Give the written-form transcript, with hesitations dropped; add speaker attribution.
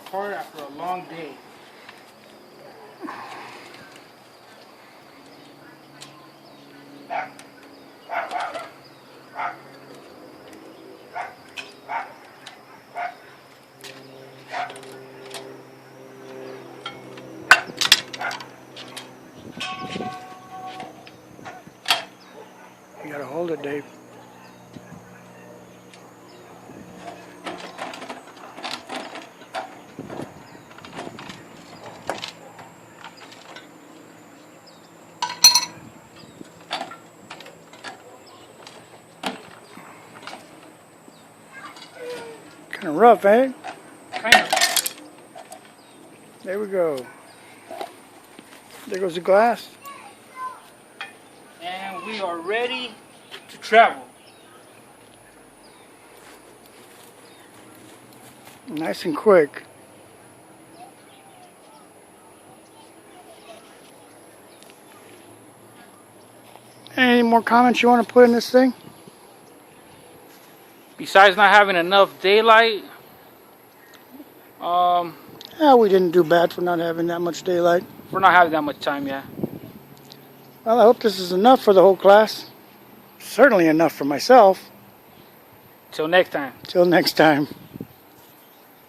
Speaker 1: apart after a long day.
Speaker 2: You gotta hold it, Dave. Kind of rough, eh?
Speaker 1: Kind of.
Speaker 2: There we go. There goes the glass.
Speaker 1: And we are ready to travel.
Speaker 2: Nice and quick. Any more comments you want to put in this thing?
Speaker 1: Besides not having enough daylight,
Speaker 2: Yeah, we didn't do bad for not having that much daylight.
Speaker 1: we're not having that much time yet.
Speaker 2: Well, I hope this is enough for the whole class. Certainly enough for myself.
Speaker 1: Till next time.
Speaker 2: Till next time.